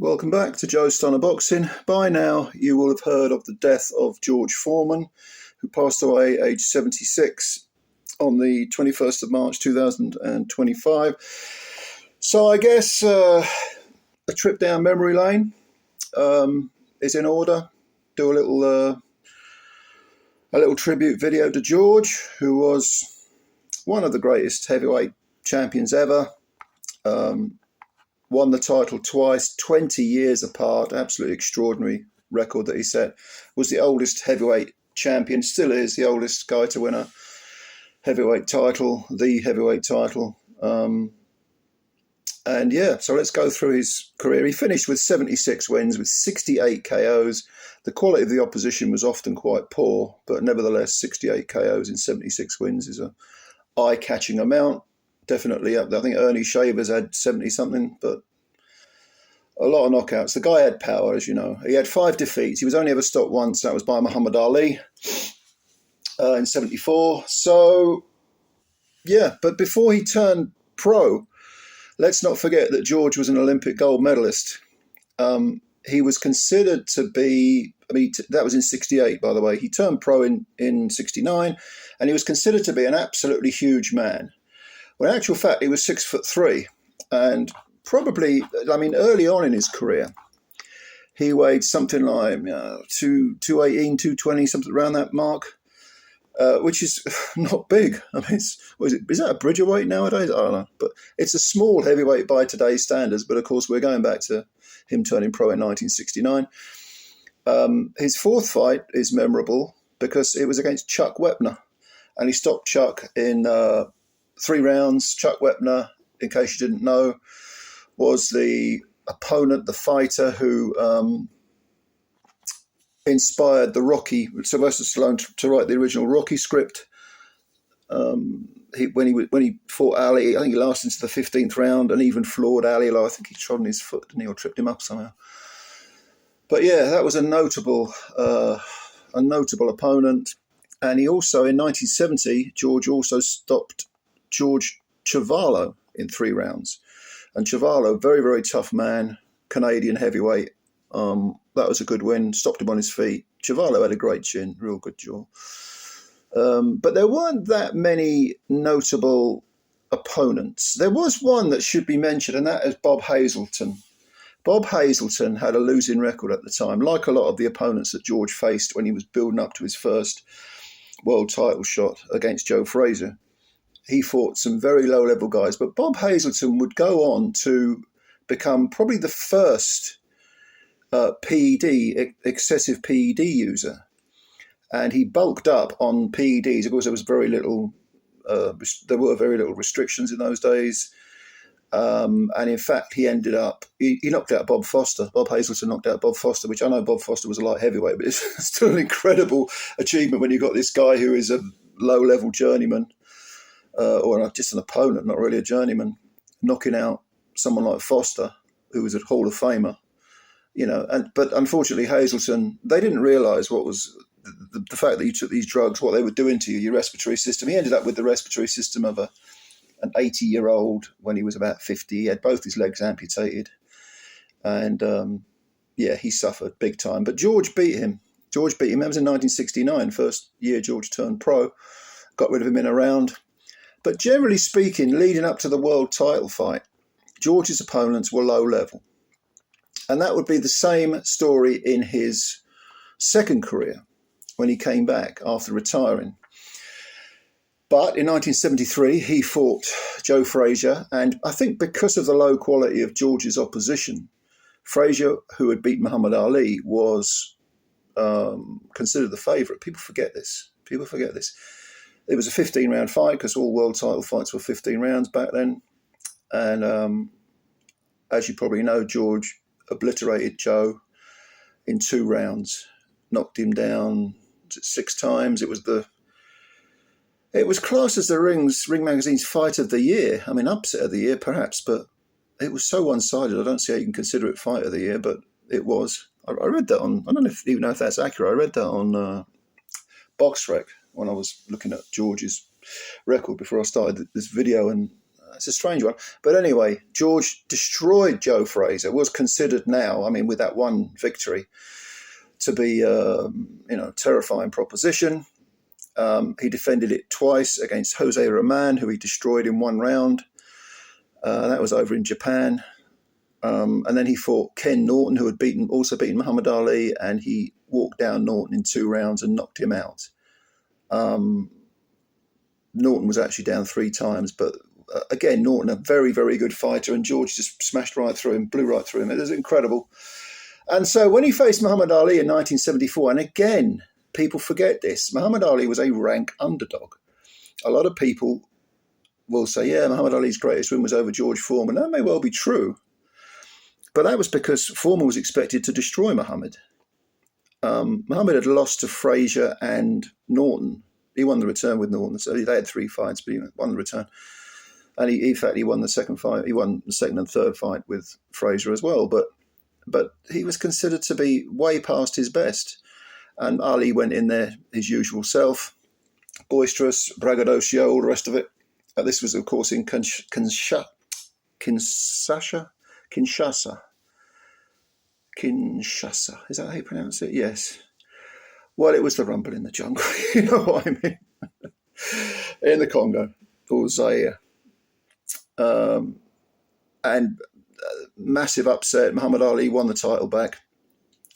Welcome back to Joe Stunner Boxing. By now, you will have heard of the death of George Foreman, who passed away aged 76 on the 21st of March 2025. So I guess a trip down memory lane is in order. Do a little tribute video to George, who was one of the greatest heavyweight champions ever. Won the title twice, 20 years apart. Absolutely extraordinary record that he set. Was the oldest heavyweight champion, still is the oldest guy to win a heavyweight title, the heavyweight title. And yeah, so let's go through his career. He finished with 76 wins with 68 KOs. The quality of the opposition was often quite poor, but nevertheless, 68 KOs in 76 wins is a eye-catching amount. Definitely up there. I think Ernie Shavers had 70-something, but a lot of knockouts. The guy had power, as you know. He had 5 defeats. He was only ever stopped once. That was by Muhammad Ali in 74. So, yeah, but before he turned pro, let's not forget that George was an Olympic gold medalist. He was considered to be, that was in 68, by the way. He turned pro in 69, and he was considered to be an absolutely huge man. Well, in actual fact, he was 6'3", and probably, early on in his career, he weighed something like 218, 220, something around that mark, which is not big. Is that a Bridger weight nowadays? I don't know, but it's a small heavyweight by today's standards. But of course, we're going back to him turning pro in 1969. His fourth fight is memorable because it was against Chuck Wepner, and he stopped Chuck in 3 rounds. Chuck Wepner, in case you didn't know, was the opponent, the fighter who inspired the Rocky, Sylvester Stallone, to write the original Rocky script. When he fought Ali, I think he lasted into the 15th round and even floored Ali. I think he trod on his foot, didn't he, or tripped him up somehow. But yeah, that was a notable opponent. And he also, in 1970, George also stopped George Chuvalo in 3 rounds. And Chuvalo, very, very tough man, Canadian heavyweight. That was a good win, stopped him on his feet. Chuvalo had a great chin, real good jaw. But there weren't that many notable opponents. There was one that should be mentioned, and that is Bob Hazelton. Bob Hazelton had a losing record at the time, like a lot of the opponents that George faced when he was building up to his first world title shot against Joe Frazier. He fought some very low-level guys, but Bob Hazelton would go on to become probably the first excessive PED user. And he bulked up on PEDs. Of course, there was very little. There were very little restrictions in those days. And in fact, he ended up. He knocked out Bob Foster. Bob Hazelton knocked out Bob Foster, which I know Bob Foster was a light heavyweight, but it's still an incredible achievement when you've got this guy who is a low-level journeyman. Or just an opponent, not really a journeyman, knocking out someone like Foster, who was a Hall of Famer, But unfortunately, Hazelton, they didn't realise what was the fact that you took these drugs, what they were doing to your respiratory system. He ended up with the respiratory system of an 80-year-old when he was about 50. He had both his legs amputated, and he suffered big time. But George beat him. That was in 1969, first year George turned pro. Got rid of him in a round. But generally speaking, leading up to the world title fight, George's opponents were low level. And that would be the same story in his second career when he came back after retiring. But in 1973, he fought Joe Frazier. And I think because of the low quality of George's opposition, Frazier, who had beat Muhammad Ali, was considered the favourite. People forget this. It was a 15-round fight because all world title fights were 15 rounds back then. And as you probably know, George obliterated Joe in 2 rounds, knocked him down 6 times. It was classed as the Ring Magazine's fight of the year. Upset of the year perhaps, but it was so one-sided. I don't see how you can consider it fight of the year, but it was. I read that on, I don't even know if that's accurate. I read that on BoxRec when I was looking at George's record before I started this video, and It's a strange one. But anyway, George destroyed Joe Frazier, was considered now, I mean, with that one victory, to be, terrifying proposition. He defended it twice against Jose Roman, who he destroyed in one round. That was over in Japan. And then he fought Ken Norton, who had also beaten Muhammad Ali, and he walked down Norton in 2 rounds and knocked him out. Norton was actually down 3 times, but again, Norton, a very, very good fighter, and George just smashed right through him, blew right through him. It was incredible. And so when he faced Muhammad Ali in 1974, and again, people forget this, Muhammad Ali was a rank underdog. A lot of people will say, yeah, Muhammad Ali's greatest win was over George Foreman. That may well be true, but that was because Foreman was expected to destroy Muhammad. Muhammad had lost to Frazier and Norton. He won the return with Norton. So they had 3 fights, but he won the return. And in fact, he won the second fight. He won the second and third fight with Frazier as well. But he was considered to be way past his best. And Ali went in there, his usual self, boisterous, braggadocio, all the rest of it. This was, of course, in Kinshasa. Is that how you pronounce it? Yes. Well, it was the rumble in the jungle, you know what I mean? In the Congo, or Zaire. And massive upset. Muhammad Ali won the title back,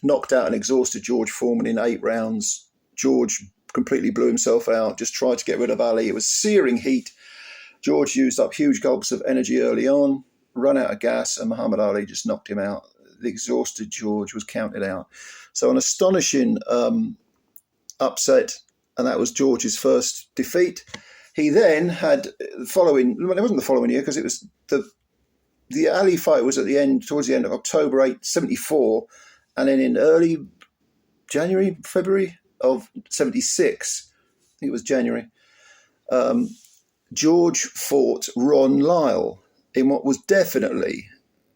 knocked out and exhausted George Foreman in 8 rounds. George completely blew himself out, just tried to get rid of Ali. It was searing heat. George used up huge gulps of energy early on, run out of gas, and Muhammad Ali just knocked him out. The exhausted George was counted out. So an astonishing upset, and that was George's first defeat. He then had it wasn't the following year, because it was the Ali fight was towards the end of October 74, and then in early February of 76, I think it was January, George fought Ron Lyle in what was definitely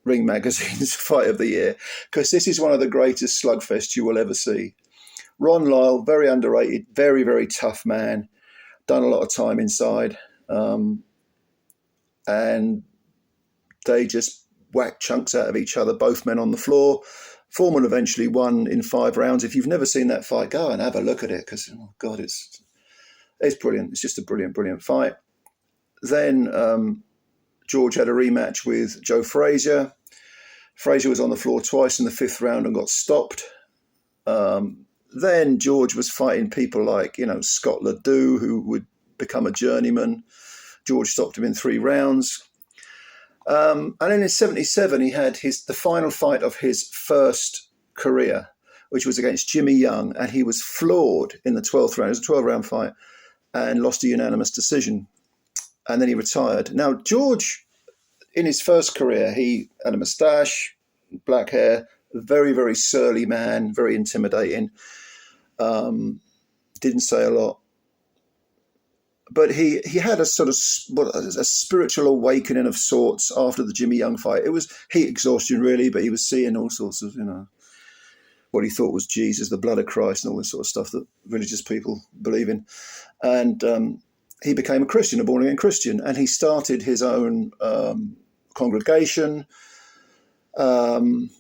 Ring Magazine's Fight of the Year, because this is one of the greatest slugfests you will ever see. Ron Lyle, very underrated, very, very tough man, done a lot of time inside, and they just whacked chunks out of each other, both men on the floor. Foreman eventually won in 5 rounds. If you've never seen that fight, go and have a look at it, because, oh God, it's brilliant. It's just a brilliant, brilliant fight. Then George had a rematch with Joe Frazier. Frazier was on the floor twice in the 5th round and got stopped. Then George was fighting people like, Scott Ledoux, who would become a journeyman. George stopped him in 3 rounds. And then in 77, he had the final fight of his first career, which was against Jimmy Young, and he was floored in the 12th round. It was a 12-round fight, and lost a unanimous decision. And then he retired. Now, George, in his first career, he had a moustache, black hair, very, very surly man, very intimidating. Didn't say a lot. But he had a sort of a spiritual awakening of sorts after the Jimmy Young fight. It was heat exhaustion, really, but he was seeing all sorts of, what he thought was Jesus, the blood of Christ, and all this sort of stuff that religious people believe in. And he became a Christian, a born-again Christian, and he started his own congregation. And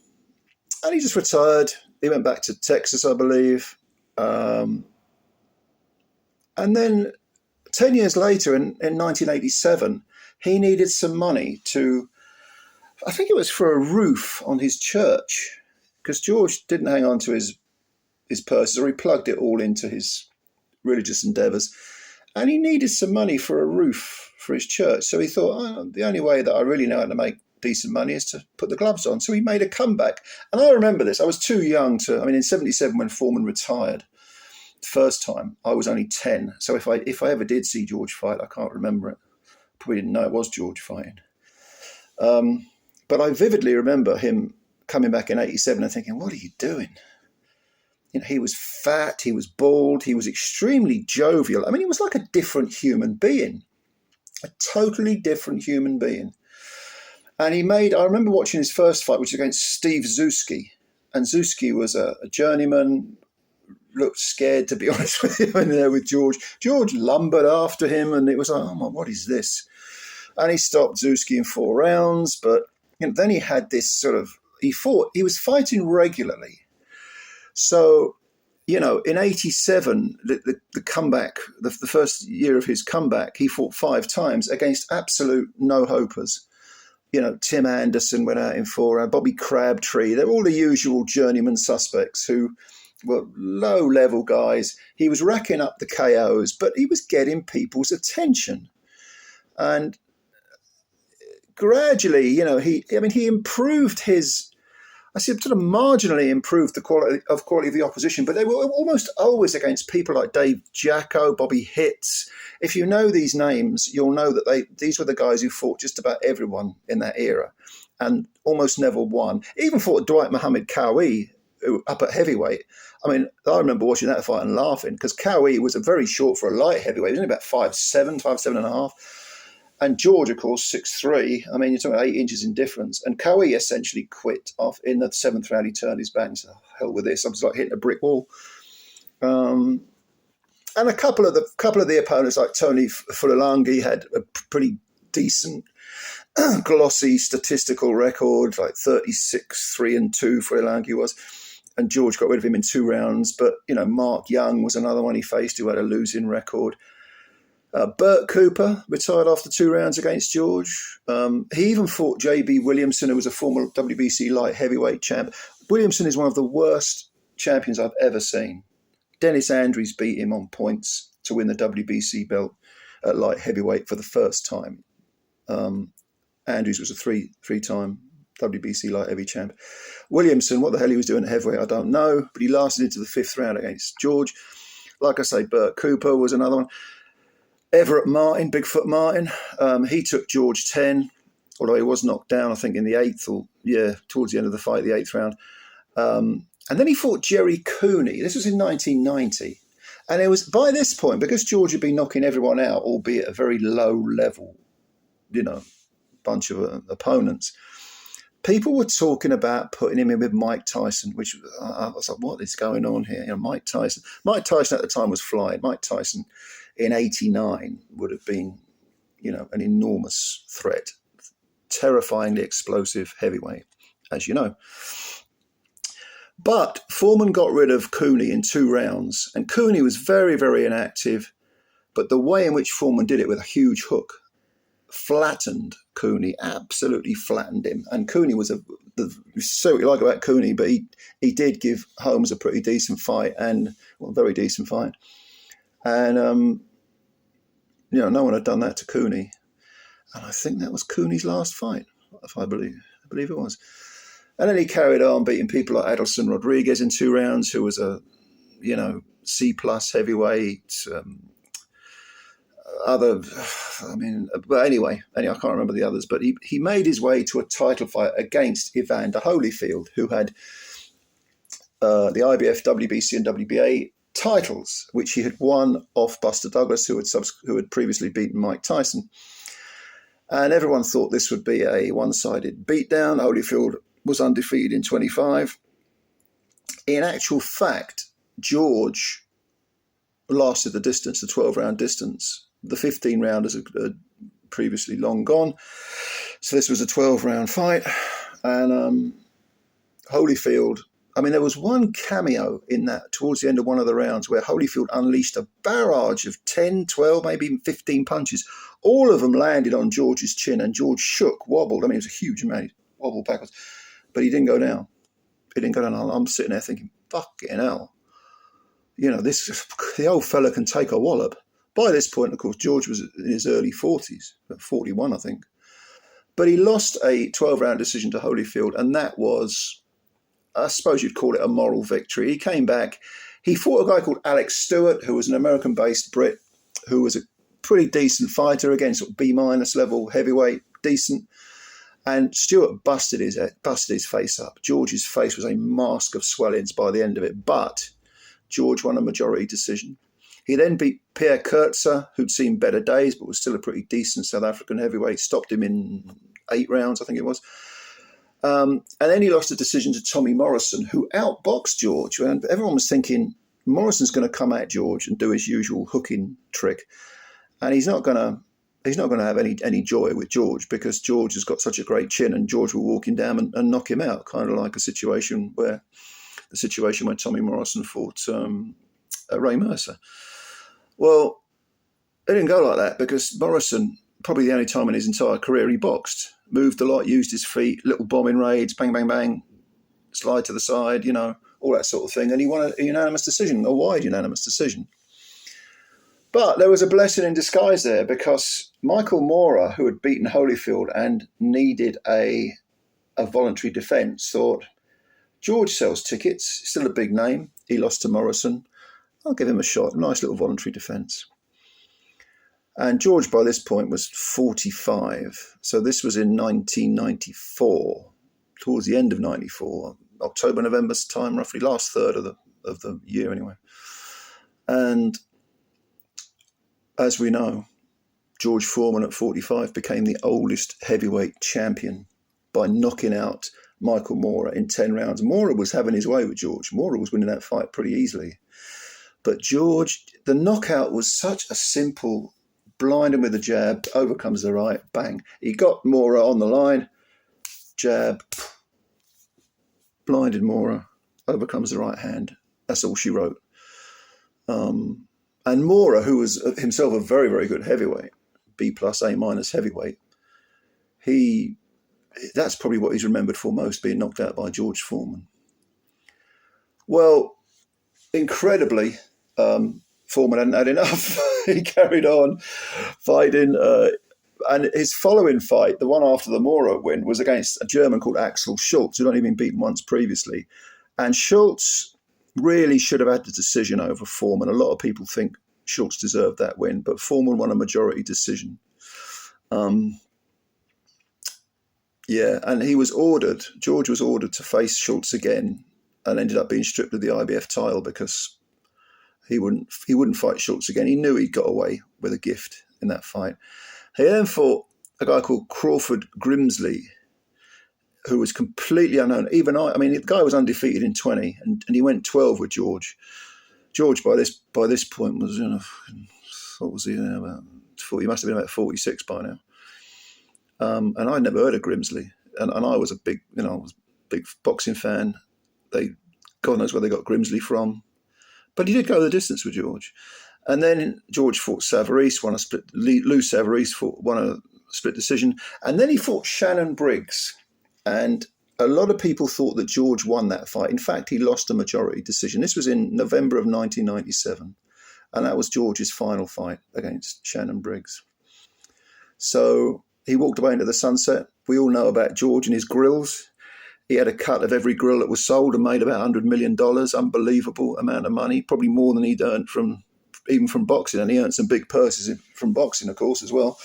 he just retired. He went back to Texas, I believe. And then 10 years later, in 1987, he needed some money I think it was for a roof on his church, because George didn't hang on to his purses, or he plugged it all into his religious endeavours. And he needed some money for a roof for his church. So he thought, the only way that I really know how to make decent money is to put the gloves on. So he made a comeback. And I remember this. I was too young in 77 when Foreman retired, the first time, I was only 10. So if I ever did see George fight, I can't remember it. Probably didn't know it was George fighting. But I vividly remember him coming back in 87 and thinking, what are you doing? He was fat, he was bald, he was extremely jovial. He was like a different human being, a totally different human being. And I remember watching his first fight, which was against Steve Zuski. And Zuski was a journeyman, looked scared, to be honest with you, in there with George. George lumbered after him, and it was like, oh my, what is this? and he stopped Zuski in 4 rounds. But then he had this sort of, he was fighting regularly. So, in 87, the comeback, the first year of his comeback, he fought 5 times against absolute no-hopers. Tim Anderson went out in 4 rounds, Bobby Crabtree. They're all the usual journeyman suspects who were low-level guys. He was racking up the KOs, but he was getting people's attention. And gradually, he improved his, I said, sort of marginally improved the quality of the opposition, but they were almost always against people like Dave Jacko, Bobby Hitz. If you know these names, you'll know that these were the guys who fought just about everyone in that era and almost never won. Even fought Dwight Muhammad Cowie up at heavyweight. I mean, I remember watching that fight and laughing because Cowie was very short for a light heavyweight. He was only about 5'7", 5'7.5". And George, of course, 6'3". I mean, you're talking about 8 inches in difference. And Cowie essentially quit off in the 7th round. He turned his back and said, oh, hell with this. I was like hitting a brick wall. And a couple of the opponents, like Tony Fulalangi, had a pretty decent, glossy statistical record, like 36-3-2 Fulalangi was. And George got rid of him in 2 rounds. But, Mark Young was another one he faced who had a losing record. Bert Cooper retired after 2 rounds against George. He even fought J.B. Williamson, who was a former WBC light heavyweight champ. Williamson is one of the worst champions I've ever seen. Dennis Andrews beat him on points to win the WBC belt at light heavyweight for the first time. Andrews was a three-time WBC light heavy champ. Williamson, what the hell he was doing at heavyweight, I don't know, but he lasted into the 5th round against George. Like I say, Bert Cooper was another one. Everett Martin, Bigfoot Martin, he took George 10, although he was knocked down, I think, in the 8th, towards the end of the fight, the 8th round. And then he fought Jerry Cooney. This was in 1990. And it was by this point, because George had been knocking everyone out, albeit a very low level, bunch of opponents, people were talking about putting him in with Mike Tyson, which I was like, what is going on here? Mike Tyson. Mike Tyson at the time was flying. Mike Tyson in 89 would have been, an enormous threat, terrifyingly explosive heavyweight, as you know. But Foreman got rid of Cooney in 2 rounds, and Cooney was very, very inactive, but the way in which Foreman did it with a huge hook flattened Cooney, absolutely flattened him. And Cooney was so what you like about Cooney, but he did give Holmes a pretty decent fight, very decent fight. And, no one had done that to Cooney. And I think that was Cooney's last fight, if I believe it was. And then he carried on beating people like Adelson Rodriguez in 2 rounds, who was a, C-plus heavyweight. But anyway, I can't remember the others. But he made his way to a title fight against Evander Holyfield, who had the IBF, WBC, and WBA titles, which he had won off Buster Douglas, who had previously beaten Mike Tyson. And everyone thought this would be a one-sided beatdown. Holyfield was undefeated in 25. In actual fact, George lasted the distance, the 12-round distance. The 15-rounders had previously long gone. So this was a 12-round fight. And Holyfield, there was one cameo in that towards the end of one of the rounds where Holyfield unleashed a barrage of 10, 12, maybe even 15 punches. All of them landed on George's chin, and George wobbled. It was a huge amount. He wobbled backwards. But he didn't go down. I'm sitting there thinking, fucking hell. The old fella can take a wallop. By this point, of course, George was in his early 40s, 41, I think. But he lost a 12-round decision to Holyfield, and that was, I suppose you'd call it a moral victory. He came back. He fought a guy called Alex Stewart, who was an American-based Brit, who was a pretty decent fighter, again, sort of B- level heavyweight, decent. And Stewart busted his face up. George's face was a mask of swellings by the end of it, but George won a majority decision. He then beat Pierre Kurtzer, who'd seen better days, but was still a pretty decent South African heavyweight. Stopped him in 8 rounds, I think it was. And then he lost a decision to Tommy Morrison, who outboxed George. And everyone was thinking, Morrison's going to come at George and do his usual hooking trick. And he's not going to he's not going to have any joy with George, because George has got such a great chin, and George will walk him down and knock him out, kind of like the situation when Tommy Morrison fought Ray Mercer. Well, it didn't go like that, because Morrison, probably the only time in his entire career he boxed, moved a lot, used his feet, little bombing raids, bang, bang, bang, slide to the side, all that sort of thing. And he won a unanimous decision, a wide unanimous decision. But there was a blessing in disguise there, because Michael Moorer, who had beaten Holyfield and needed a voluntary defence, thought, George sells tickets, still a big name. He lost to Morrison. I'll give him a shot, nice little voluntary defence. And George, by this point, was 45. So this was in 1994, towards the end of 94, October, November's time, roughly, last third of the year anyway. And as we know, George Foreman at 45 became the oldest heavyweight champion by knocking out Michael Moorer in 10 rounds. Moorer was having his way with George. Moorer was winning that fight pretty easily. But George, the knockout was such a simple, blind him with a jab, overcomes the right, bang. He got Moorer on the line, jab, blinded Moorer, overcomes the right hand. That's all she wrote. And Moorer, who was himself a very, very good heavyweight, B+, A- heavyweight, that's probably what he's remembered for most, being knocked out by George Foreman. Well, incredibly, Foreman hadn't had enough. He carried on fighting. And his following fight, the one after the Moorer win, was against a German called Axel Schultz, who'd only been beaten once previously. And Schultz really should have had the decision over Foreman. A lot of people think Schultz deserved that win, but Foreman won a majority decision. And George was ordered to face Schultz again, and ended up being stripped of the IBF title because he wouldn't fight Schultz again. He knew he'd got away with a gift in that fight. He then fought a guy called Crawford Grimsley, who was completely unknown. Even the guy was undefeated in 20, and he went 12 with George. George, by this point, was, what was he now, about 40? He must have been about 46 by now. And I'd never heard of Grimsley, and I was a big boxing fan. God knows where they got Grimsley from, but he did go the distance with George. And then George fought Savarese, won a split. Lou Savarese won a split decision, and then he fought Shannon Briggs. And a lot of people thought that George won that fight. In fact, he lost a majority decision. This was in November of 1997, and that was George's final fight against Shannon Briggs. So he walked away into the sunset. We all know about George and his grills. He had a cut of every grill that was sold and made about $100 million. Unbelievable amount of money, probably more than he'd earned from boxing. And he earned some big purses from boxing, of course, as well.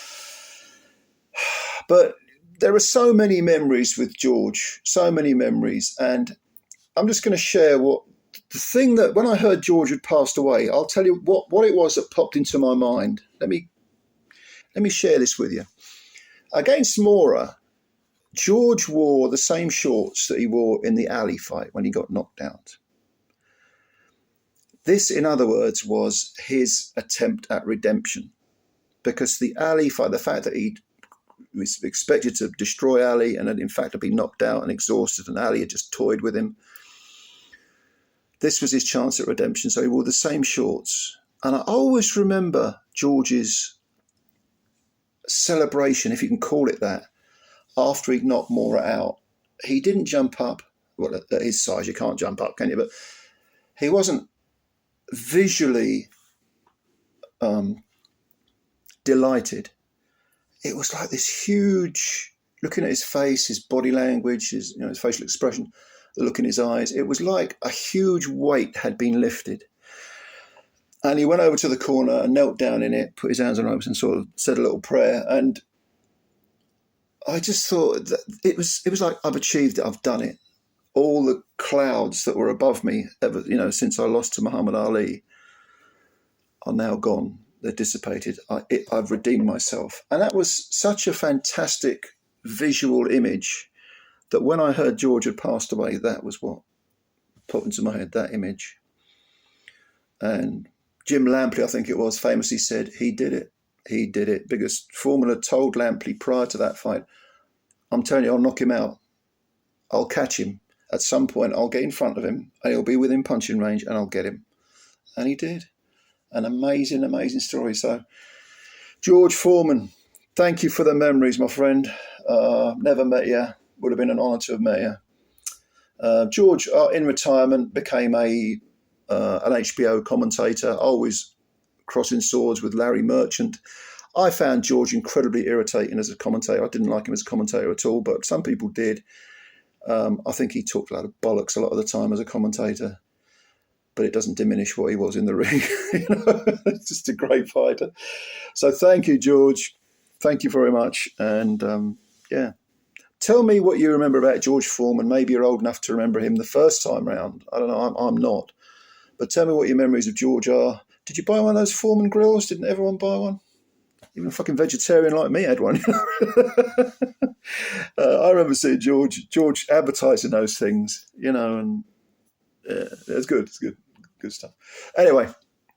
But there are so many memories with George, so many memories. And I'm just going to share the thing that when I heard George had passed away, I'll tell you what it was that popped into my mind. Let me share this with you. Against Moorer, George wore the same shorts that he wore in the alley fight when he got knocked out. This, in other words, was his attempt at redemption, because the alley fight, the fact that he was expected to destroy Ali and had in fact had been knocked out and exhausted, and Ali had just toyed with him. This was his chance at redemption, so he wore the same shorts. And I always remember George's celebration, if you can call it that, after he'd knocked Moorer out. He didn't jump up. Well, at his size, you can't jump up, can you? But he wasn't visually delighted. It was like this huge, looking at his face, his body language, his facial expression, the look in his eyes. It was like a huge weight had been lifted. And he went over to the corner and knelt down in it, put his hands on ropes and sort of said a little prayer. And I just thought that it was like, I've achieved it, I've done it. All the clouds that were above me ever, since I lost to Muhammad Ali are now gone. They're dissipated. I've redeemed myself. And that was such a fantastic visual image that when I heard George had passed away, that was what popped into my head, that image. And Jim Lampley, I think it was, famously said, he did it. he did it because Foreman had told Lampley prior to that fight, I'm telling you, I'll knock him out. I'll catch him. At some point, I'll get in front of him and he'll be within punching range and I'll get him. And he did. An amazing, amazing story. So, George Foreman, thank you for the memories, my friend. Never met you. Would have been an honour to have met you. George, in retirement, became an HBO commentator, always crossing swords with Larry Merchant. I found George incredibly irritating as a commentator. I didn't like him as a commentator at all, but some people did. I think he talked a lot of bollocks a lot of the time as a commentator, but it doesn't diminish what he was in the ring. It's just a great fighter. So thank you, George. Thank you very much. And yeah, tell me what you remember about George Foreman. Maybe you're old enough to remember him the first time round. I don't know. I'm not. But tell me what your memories of George are. Did you buy one of those Foreman grills? Didn't everyone buy one? Even a fucking vegetarian like me had one. I remember seeing George advertising those things, and it's good. It's good stuff. Anyway,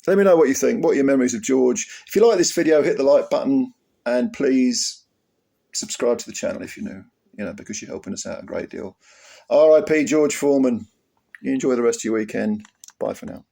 let me know what you think. What are your memories of George? If you like this video, hit the like button and please subscribe to the channel if you're new, because you're helping us out a great deal. R.I.P. George Foreman. You enjoy the rest of your weekend. Bye for now.